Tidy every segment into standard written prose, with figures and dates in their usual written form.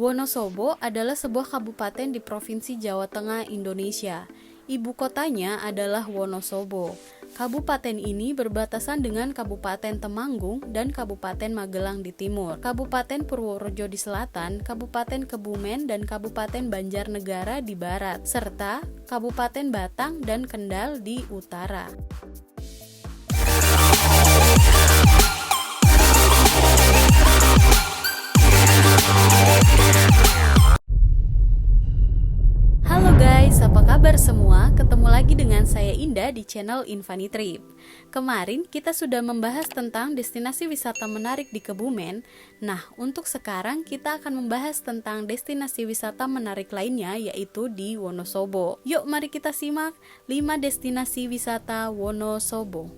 Wonosobo adalah sebuah kabupaten di Provinsi Jawa Tengah, Indonesia. Ibu kotanya adalah Wonosobo. Kabupaten ini berbatasan dengan Kabupaten Temanggung dan Kabupaten Magelang di timur, Kabupaten Purworejo di selatan, Kabupaten Kebumen dan Kabupaten Banjarnegara di barat, serta Kabupaten Batang dan Kendal di utara. Halo guys, apa kabar semua? Ketemu lagi dengan saya Indah di channel Infani Trip. Kemarin kita sudah membahas tentang destinasi wisata menarik di Kebumen. Nah, untuk sekarang kita akan membahas tentang destinasi wisata menarik lainnya, yaitu di Wonosobo. Yuk mari kita simak 5 destinasi wisata Wonosobo.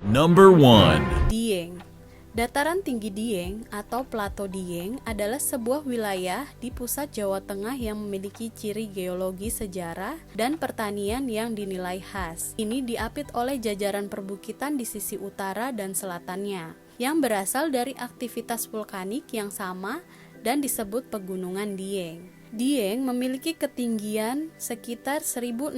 Number 1. Dieng. Dataran tinggi Dieng atau Plato Dieng adalah sebuah wilayah di pusat Jawa Tengah yang memiliki ciri geologi, sejarah, dan pertanian yang dinilai khas. Ini diapit oleh jajaran perbukitan di sisi utara dan selatannya, yang berasal dari aktivitas vulkanik yang sama dan disebut Pegunungan Dieng. Dieng memiliki ketinggian sekitar 1.600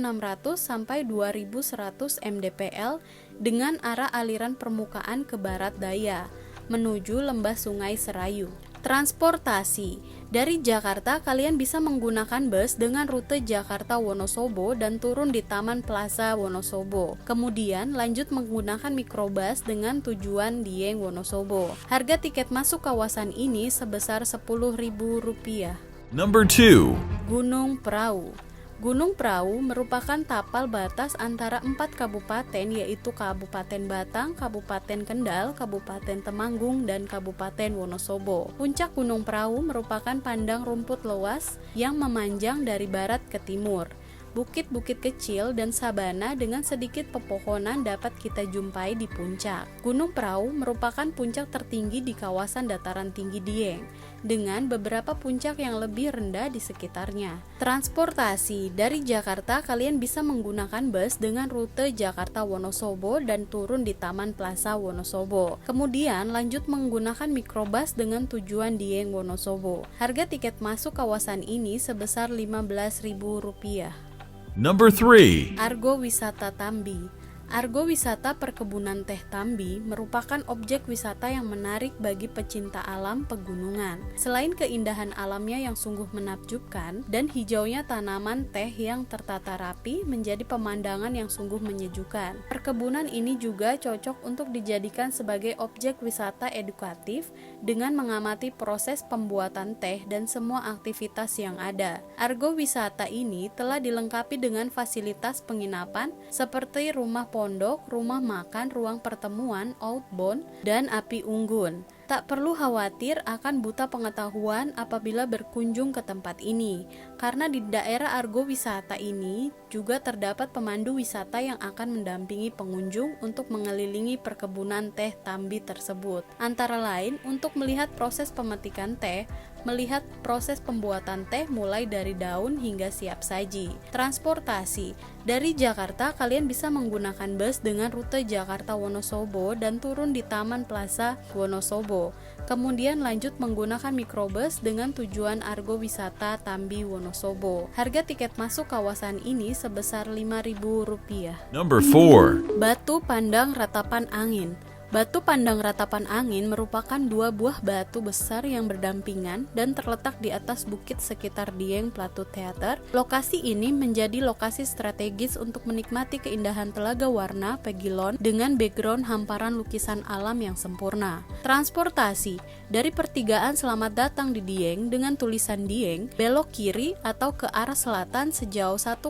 sampai 2.100 mdpl dengan arah aliran permukaan ke barat daya menuju lembah Sungai Serayu. Transportasi. Dari Jakarta kalian bisa menggunakan bus dengan rute Jakarta Wonosobo dan turun di Taman Plaza Wonosobo. Kemudian lanjut menggunakan mikrobus dengan tujuan Dieng Wonosobo. Harga tiket masuk kawasan ini sebesar Rp10.000. Number 2. Gunung Prau. Gunung Prau merupakan tapal batas antara 4 kabupaten, yaitu Kabupaten Batang, Kabupaten Kendal, Kabupaten Temanggung, dan Kabupaten Wonosobo. Puncak Gunung Prau merupakan padang rumput luas yang memanjang dari barat ke timur. Bukit-bukit kecil dan sabana dengan sedikit pepohonan dapat kita jumpai di puncak. Gunung Prau merupakan puncak tertinggi di kawasan dataran tinggi Dieng, dengan beberapa puncak yang lebih rendah di sekitarnya. Transportasi. Dari Jakarta kalian bisa menggunakan bus dengan rute Jakarta Wonosobo dan turun di Taman Plaza Wonosobo. Kemudian lanjut menggunakan mikrobus dengan tujuan Dieng Wonosobo. Harga tiket masuk kawasan ini sebesar Rp15.000. Number 3. Argo Wisata Tambi. Argo Wisata Perkebunan Teh Tambi merupakan objek wisata yang menarik bagi pecinta alam pegunungan. Selain keindahan alamnya yang sungguh menakjubkan dan hijaunya tanaman teh yang tertata rapi menjadi pemandangan yang sungguh menyejukkan. Perkebunan ini juga cocok untuk dijadikan sebagai objek wisata edukatif dengan mengamati proses pembuatan teh dan semua aktivitas yang ada. Argo Wisata ini telah dilengkapi dengan fasilitas penginapan seperti rumah pondok, rumah makan, ruang pertemuan, outbound, dan api unggun. Tak perlu khawatir akan buta pengetahuan apabila berkunjung ke tempat ini, karena di daerah Argo Wisata ini juga terdapat pemandu wisata yang akan mendampingi pengunjung untuk mengelilingi perkebunan teh Tambi tersebut. Antara lain untuk melihat proses pemetikan teh, melihat proses pembuatan teh mulai dari daun hingga siap saji. Transportasi. Dari Jakarta kalian bisa menggunakan bus dengan rute Jakarta Wonosobo dan turun di Taman Plaza Wonosobo. Kemudian lanjut menggunakan mikrobus dengan tujuan Argo Wisata Tambi Wonosobo. Harga tiket masuk kawasan ini sebesar Rp5.000. Number 4. Batu Pandang Ratapan Angin. Batu Pandang Ratapan Angin merupakan 2 buah batu besar yang berdampingan dan terletak di atas bukit sekitar Dieng Plateau Theater. Lokasi ini menjadi lokasi strategis untuk menikmati keindahan Telaga Warna Pegilon dengan background hamparan lukisan alam yang sempurna. Transportasi. Dari pertigaan Selamat Datang di Dieng dengan tulisan Dieng, belok kiri atau ke arah selatan sejauh 1,5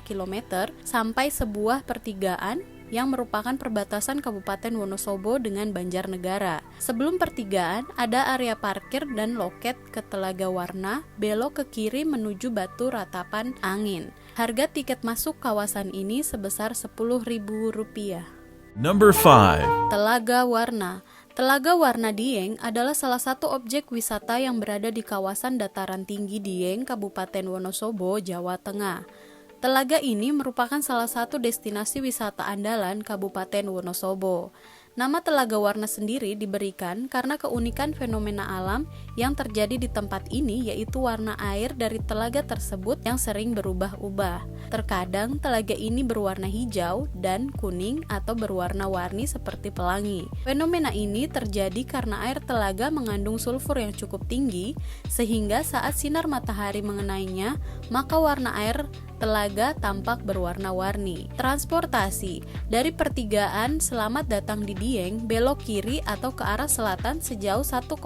km sampai sebuah pertigaan yang merupakan perbatasan Kabupaten Wonosobo dengan Banjarnegara. Sebelum pertigaan, ada area parkir dan loket ke Telaga Warna, belok ke kiri menuju Batu Ratapan Angin. Harga tiket masuk kawasan ini sebesar Rp10.000. Number 5. Telaga Warna. Telaga Warna Dieng adalah salah satu objek wisata yang berada di kawasan dataran tinggi Dieng, Kabupaten Wonosobo, Jawa Tengah. Telaga ini merupakan salah satu destinasi wisata andalan Kabupaten Wonosobo. Nama Telaga Warna sendiri diberikan karena keunikan fenomena alam yang terjadi di tempat ini, yaitu warna air dari telaga tersebut yang sering berubah-ubah. Terkadang telaga ini berwarna hijau dan kuning atau berwarna-warni seperti pelangi. Fenomena ini terjadi karena air telaga mengandung sulfur yang cukup tinggi, sehingga saat sinar matahari mengenainya, maka warna air telaga tampak berwarna-warni. Transportasi dari pertigaan Selamat Datang di Dieng belok kiri atau ke arah selatan sejauh 1,5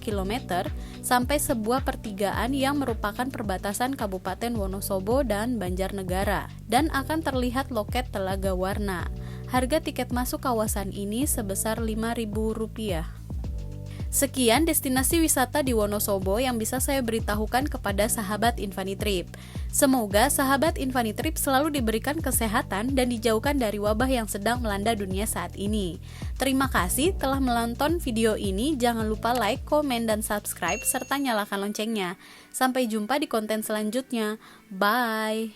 km sampai sebuah pertigaan yang merupakan perbatasan Kabupaten Wonosobo dan Banjarnegara, dan akan terlihat loket Telaga Warna. Harga tiket masuk kawasan ini sebesar Rp5.000. Sekian destinasi wisata di Wonosobo yang bisa saya beritahukan kepada sahabat Infanitrip. Semoga sahabat Infanitrip selalu diberikan kesehatan dan dijauhkan dari wabah yang sedang melanda dunia saat ini. Terima kasih telah menonton video ini. Jangan lupa like, komen, dan subscribe serta nyalakan loncengnya. Sampai jumpa di konten selanjutnya. Bye.